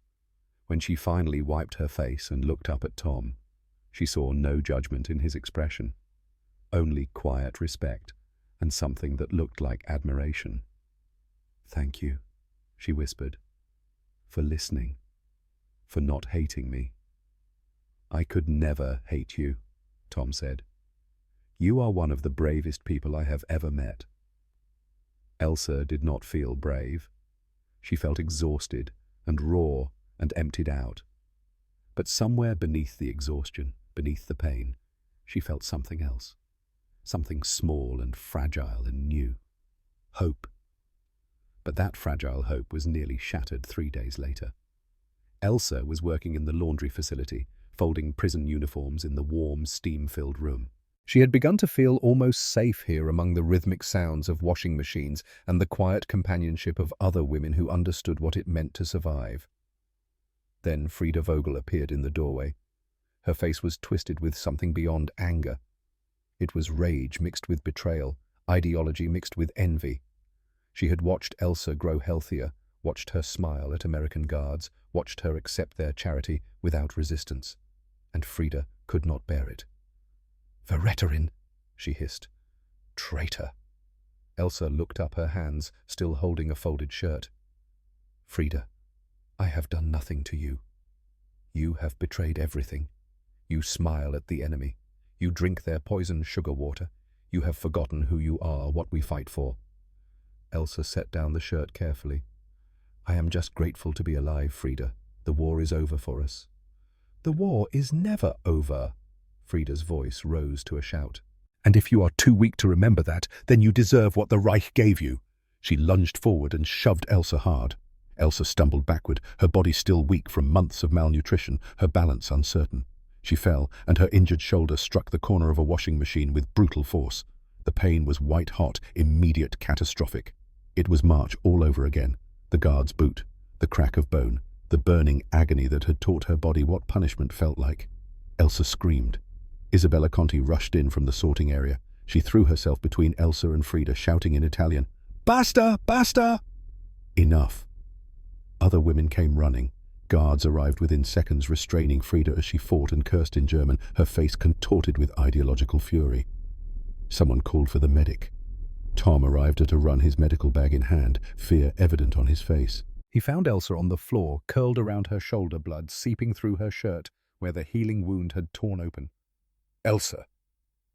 When she finally wiped her face and looked up at Tom, she saw no judgment in his expression, only quiet respect and something that looked like admiration. "Thank you," she whispered, "for listening, for not hating me." "I could never hate you," Tom said. "You are one of the bravest people I have ever met." Elsa did not feel brave. She felt exhausted and raw and emptied out. But somewhere beneath the exhaustion, beneath the pain, she felt something else, something small and fragile and new. Hope. But that fragile hope was nearly shattered 3 days later. Elsa was working in the laundry facility, folding prison uniforms in the warm, steam-filled room. She had begun to feel almost safe here among the rhythmic sounds of washing machines and the quiet companionship of other women who understood what it meant to survive. Then Frida Vogel appeared in the doorway. Her face was twisted with something beyond anger. It was rage mixed with betrayal, ideology mixed with envy. She had watched Elsa grow healthier, watched her smile at American guards, watched her accept their charity without resistance. And Frida could not bear it. "Verräterin," she hissed. "Traitor." Elsa looked up, her hands still holding a folded shirt. "Frida, I have done nothing to you. You have betrayed everything. You smile at the enemy. You drink their poisoned sugar water. You have forgotten who you are, what we fight for." Elsa set down the shirt carefully. "I am just grateful to be alive, Frida. The war is over for us." "The war is never over." Frida's voice rose to a shout. "And if you are too weak to remember that, then you deserve what the Reich gave you." She lunged forward and shoved Elsa hard. Elsa stumbled backward, her body still weak from months of malnutrition, her balance uncertain. She fell, and her injured shoulder struck the corner of a washing machine with brutal force. The pain was white-hot, immediate, catastrophic. It was March all over again. The guard's boot, the crack of bone, the burning agony that had taught her body what punishment felt like. Elsa screamed. Isabella Conti rushed in from the sorting area. She threw herself between Elsa and Frida, shouting in Italian, "Basta! Basta!" Enough. Other women came running. Guards arrived within seconds, restraining Frida as she fought and cursed in German, her face contorted with ideological fury. Someone called for the medic. Tom arrived at a run, his medical bag in hand, fear evident on his face. He found Elsa on the floor, curled around her shoulder, blood seeping through her shirt where the healing wound had torn open. "Elsa,"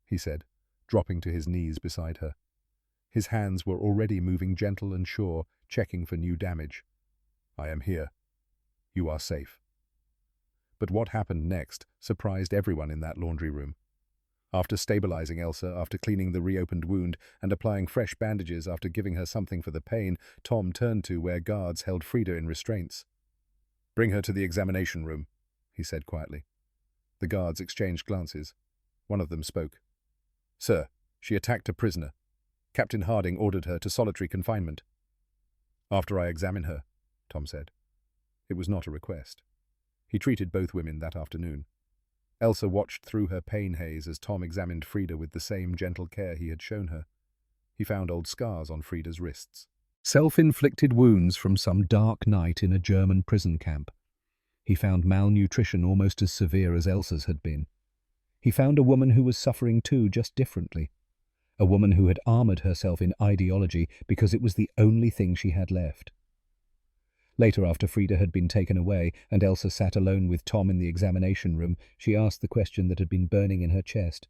he said, dropping to his knees beside her. His hands were already moving gentle and sure, checking for new damage. "I am here. You are safe." But what happened next surprised everyone in that laundry room. After stabilizing Elsa, after cleaning the reopened wound and applying fresh bandages, after giving her something for the pain, Tom turned to where guards held Frida in restraints. "Bring her to the examination room," he said quietly. The guards exchanged glances. One of them spoke. "Sir, she attacked a prisoner. Captain Harding ordered her to solitary confinement." "After I examine her," Tom said. It was not a request. He treated both women that afternoon. Elsa watched through her pain haze as Tom examined Frida with the same gentle care he had shown her. He found old scars on Frida's wrists. Self-inflicted wounds from some dark night in a German prison camp. He found malnutrition almost as severe as Elsa's had been. He found a woman who was suffering too, just differently. A woman who had armored herself in ideology because it was the only thing she had left. Later, after Frida had been taken away and Elsa sat alone with Tom in the examination room, she asked the question that had been burning in her chest.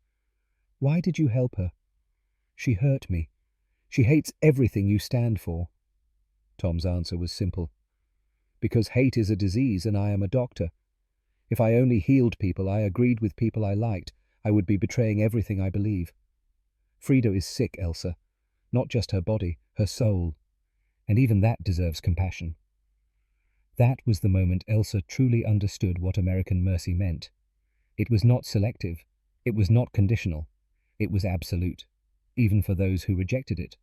Why did you help her? She hurt me. She hates everything you stand for. Tom's answer was simple. Because hate is a disease and I am a doctor. If I only healed people I agreed with people I liked, I would be betraying everything I believe. Frida is sick, Elsa. Not just her body, her soul. And even that deserves compassion. That was the moment Elsa truly understood what American mercy meant. It was not selective. It was not conditional. It was absolute, even for those who rejected it.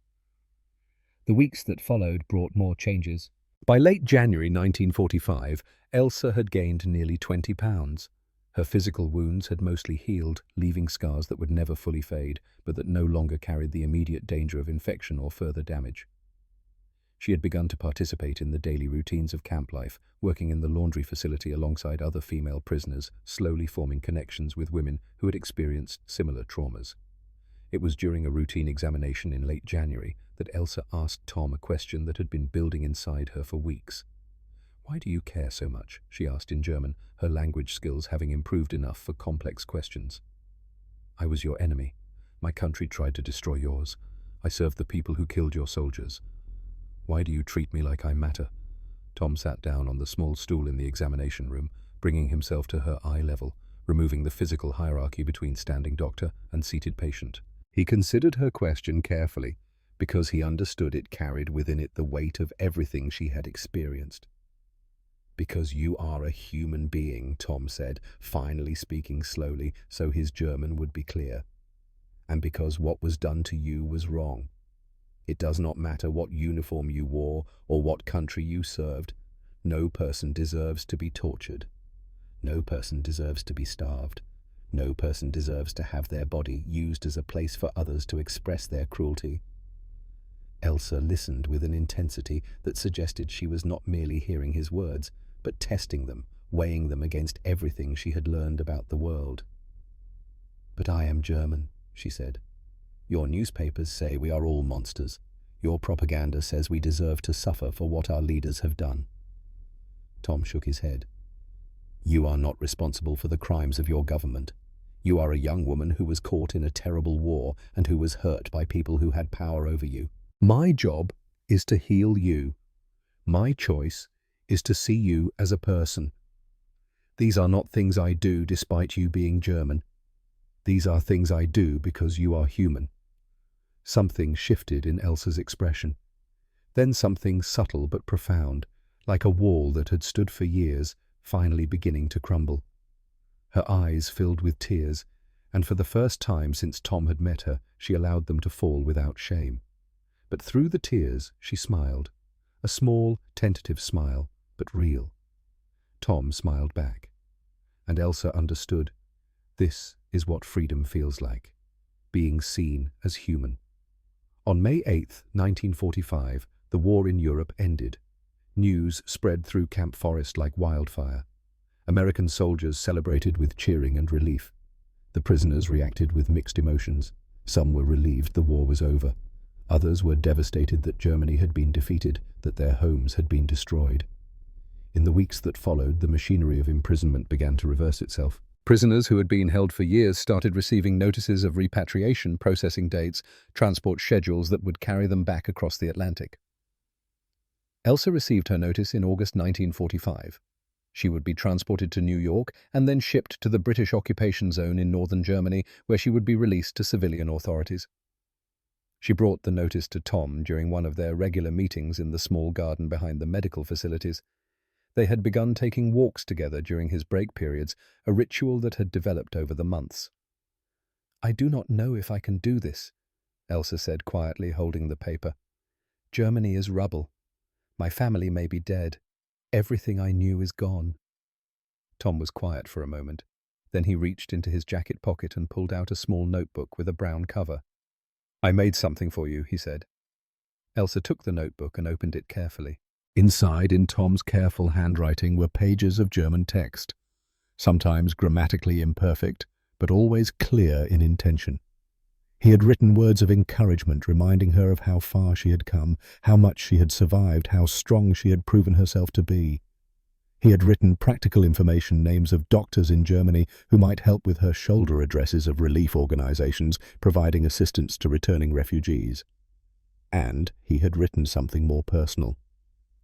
The weeks that followed brought more changes. By late January 1945, Elsa had gained nearly 20 pounds. Her physical wounds had mostly healed, leaving scars that would never fully fade, but that no longer carried the immediate danger of infection or further damage. She had begun to participate in the daily routines of camp life, working in the laundry facility alongside other female prisoners, slowly forming connections with women who had experienced similar traumas. It was during a routine examination in late January that Elsa asked Tom a question that had been building inside her for weeks. "Why do you care so much?" she asked in German, her language skills having improved enough for complex questions. "I was your enemy. My country tried to destroy yours. I served the people who killed your soldiers. Why do you treat me like I matter?" Tom sat down on the small stool in the examination room, bringing himself to her eye level, removing the physical hierarchy between standing doctor and seated patient. He considered her question carefully, because he understood it carried within it the weight of everything she had experienced. "Because you are a human being," Tom said, finally speaking slowly so his German would be clear. "And because what was done to you was wrong. It does not matter what uniform you wore or what country you served. No person deserves to be tortured. No person deserves to be starved. No person deserves to have their body used as a place for others to express their cruelty." Elsa listened with an intensity that suggested she was not merely hearing his words, but testing them, weighing them against everything she had learned about the world. "But I am German," she said. "Your newspapers say we are all monsters. Your propaganda says we deserve to suffer for what our leaders have done." Tom shook his head. "You are not responsible for the crimes of your government. You are a young woman who was caught in a terrible war and who was hurt by people who had power over you. My job is to heal you. My choice is to see you as a person. These are not things I do despite you being German. These are things I do because you are human." Something shifted in Elsa's expression. Then something subtle but profound, like a wall that had stood for years, finally beginning to crumble. Her eyes filled with tears, and for the first time since Tom had met her, she allowed them to fall without shame. But through the tears, she smiled. A small, tentative smile, but real. Tom smiled back. And Elsa understood. This is what freedom feels like. Being seen as human. On May 8, 1945, the war in Europe ended. News spread through Camp Forest like wildfire. American soldiers celebrated with cheering and relief. The prisoners reacted with mixed emotions. Some were relieved the war was over. Others were devastated that Germany had been defeated, that their homes had been destroyed. In the weeks that followed, the machinery of imprisonment began to reverse itself. Prisoners who had been held for years started receiving notices of repatriation, processing dates, transport schedules that would carry them back across the Atlantic. Elsa received her notice in August 1945. She would be transported to New York and then shipped to the British occupation zone in northern Germany, where she would be released to civilian authorities. She brought the notice to Tom during one of their regular meetings in the small garden behind the medical facilities. They had begun taking walks together during his break periods, a ritual that had developed over the months. "I do not know if I can do this," Elsa said quietly, holding the paper. "Germany is rubble. My family may be dead. Everything I knew is gone." Tom was quiet for a moment. Then he reached into his jacket pocket and pulled out a small notebook with a brown cover. "I made something for you," he said. Elsa took the notebook and opened it carefully. Inside, in Tom's careful handwriting, were pages of German text, sometimes grammatically imperfect, but always clear in intention. He had written words of encouragement, reminding her of how far she had come, how much she had survived, how strong she had proven herself to be. He had written practical information names of doctors in Germany who might help with her shoulder addresses of relief organizations providing assistance to returning refugees. And he had written something more personal,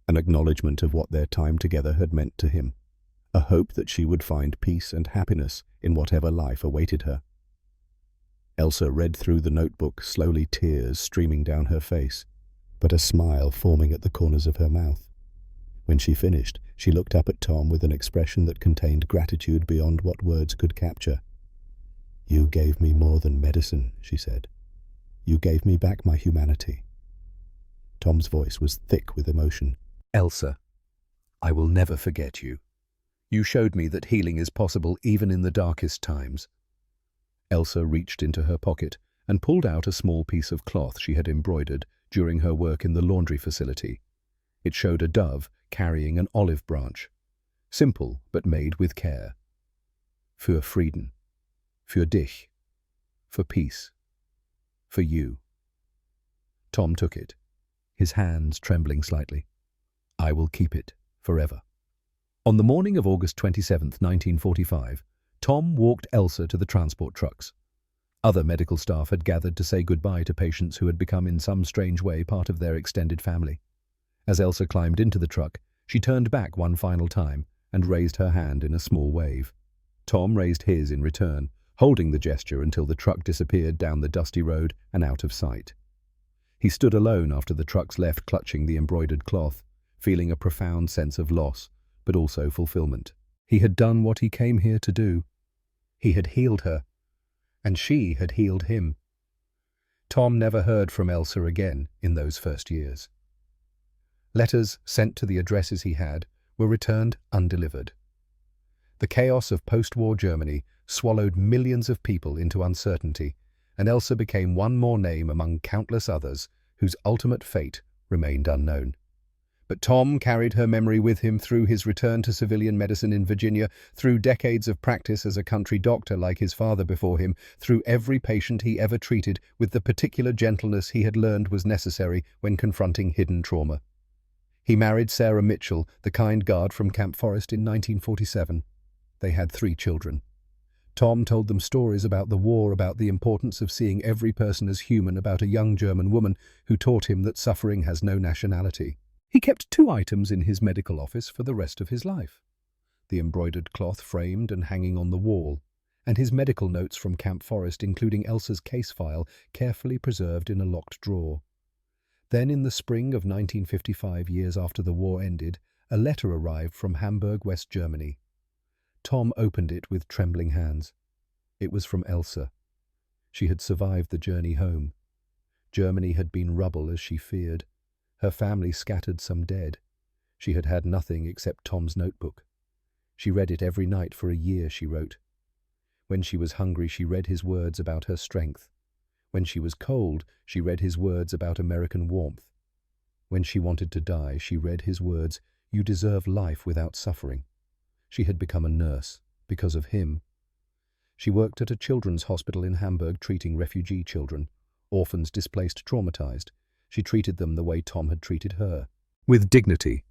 an acknowledgement of what their time together had meant to him, a hope that she would find peace and happiness in whatever life awaited her. Elsa read through the notebook, slowly, tears streaming down her face, but a smile forming at the corners of her mouth. When she finished, she looked up at Tom with an expression that contained gratitude beyond what words could capture. "You gave me more than medicine," she said. "You gave me back my humanity." Tom's voice was thick with emotion. Elsa, I will never forget you. You showed me that healing is possible even in the darkest times. Elsa reached into her pocket and pulled out a small piece of cloth she had embroidered during her work in the laundry facility. It showed a dove carrying an olive branch, simple but made with care. Für Frieden, für dich, for peace, for you. Tom took it, his hands trembling slightly. I will keep it forever. On the morning of August 27, 1945, Tom walked Elsa to the transport trucks. Other medical staff had gathered to say goodbye to patients who had become in some strange way part of their extended family. As Elsa climbed into the truck, she turned back one final time and raised her hand in a small wave. Tom raised his in return, holding the gesture until the truck disappeared down the dusty road and out of sight. He stood alone after the trucks left, clutching the embroidered cloth, feeling a profound sense of loss, but also fulfillment. He had done what he came here to do. He had healed her, and she had healed him. Tom never heard from Elsa again in those first years. Letters sent to the addresses he had were returned undelivered. The chaos of post-war Germany swallowed millions of people into uncertainty, and Elsa became one more name among countless others whose ultimate fate remained unknown. But Tom carried her memory with him through his return to civilian medicine in Virginia, through decades of practice as a country doctor like his father before him, through every patient he ever treated with the particular gentleness he had learned was necessary when confronting hidden trauma. He married Sarah Mitchell, the kind guard from Camp Forest, in 1947. They had 3 children. Tom told them stories about the war, about the importance of seeing every person as human, about a young German woman who taught him that suffering has no nationality. He kept 2 items in his medical office for the rest of his life: the embroidered cloth framed and hanging on the wall, and his medical notes from Camp Forest, including Elsa's case file, carefully preserved in a locked drawer. Then in the spring of 1955, years after the war ended, a letter arrived from Hamburg, West Germany. Tom opened it with trembling hands. It was from Elsa. She had survived the journey home. Germany had been rubble as she feared. Her family scattered, some dead. She had had nothing except Tom's notebook. She read it every night for a year, she wrote. When she was hungry, she read his words about her strength. When she was cold, she read his words about American warmth. When she wanted to die, she read his words, "You deserve life without suffering." She had become a nurse because of him. She worked at a children's hospital in Hamburg treating refugee children, orphans, displaced, traumatized. She treated them the way Tom had treated her, with dignity,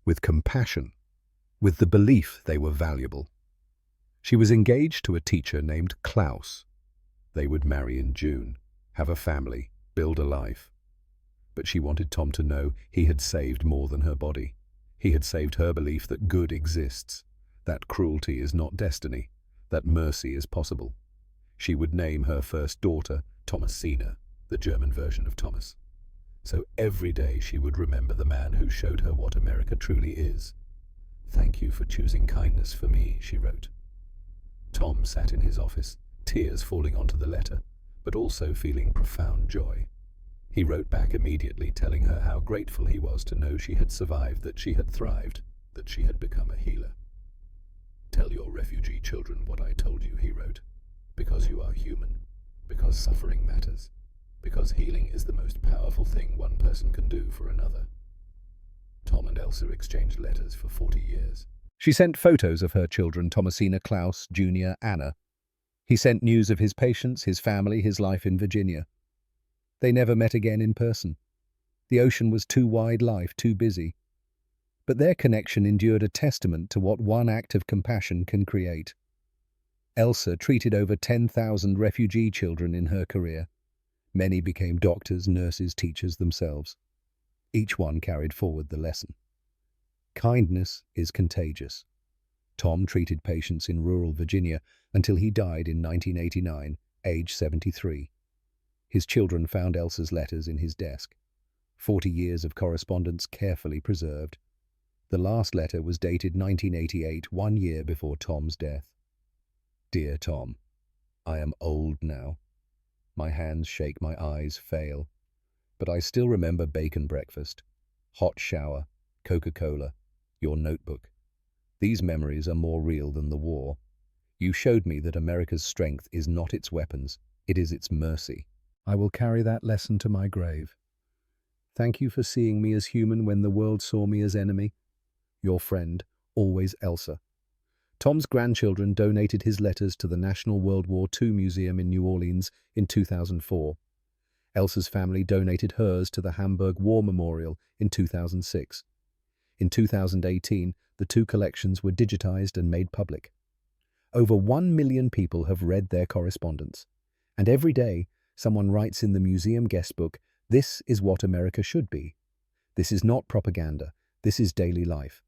with compassion, with the belief they were valuable. She was engaged to a teacher named Klaus. They would marry in June, have a family, build a life. But she wanted Tom to know he had saved more than her body. He had saved her belief that good exists, that cruelty is not destiny, that mercy is possible. She would name her first daughter Thomasina, the German version of Thomas. So every day she would remember the man who showed her what America truly is. "Thank you for choosing kindness for me," she wrote. Tom sat in his office, tears falling onto the letter, but also feeling profound joy. He wrote back immediately, telling her how grateful he was to know she had survived, that she had thrived, that she had become a healer. "Tell your refugee children what I told you," he wrote, "because you are human, because suffering matters, because healing is the most powerful thing one person can do for another." Tom and Elsa exchanged letters for 40 years. She sent photos of her children, Thomasina, Klaus, Junior, Anna. He sent news of his patients, his family, his life in Virginia. They never met again in person. The ocean was too wide, life too busy. but their connection endured a testament to what one act of compassion can create. Elsa treated over 10,000 refugee children in her career. Many became doctors, nurses, teachers themselves. Each one carried forward the lesson. Kindness is contagious. Tom treated patients in rural Virginia until he died in 1989, age 73. His children found Elsa's letters in his desk. 40 years of correspondence carefully preserved. The last letter was dated 1988, 1 year before Tom's death. Dear Tom, I am old now. My hands shake, my eyes fail. But I still remember bacon breakfast, hot shower, Coca-Cola, your notebook. These memories are more real than the war. You showed me that America's strength is not its weapons, it is its mercy. I will carry that lesson to my grave. Thank you for seeing me as human when the world saw me as enemy. Your friend, always Elsa. Tom's grandchildren donated his letters to the National World War II Museum in New Orleans in 2004. Elsa's family donated hers to the Hamburg War Memorial in 2006. In 2018, the two collections were digitized and made public. Over 1 million people have read their correspondence. And every day, someone writes in the museum guestbook, "This is what America should be. This is not propaganda. This is daily life."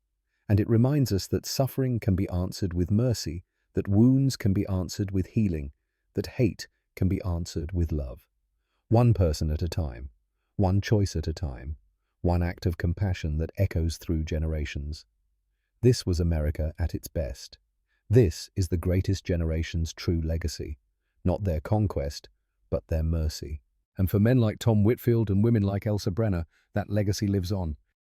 And it reminds us that suffering can be answered with mercy, that wounds can be answered with healing, that hate can be answered with love. One person at a time, one choice at a time, one act of compassion that echoes through generations. This was America at its best. This is the greatest generation's true legacy, not their conquest, but their mercy. And for men like Tom Whitfield and women like Elsa Brenner, that legacy lives on.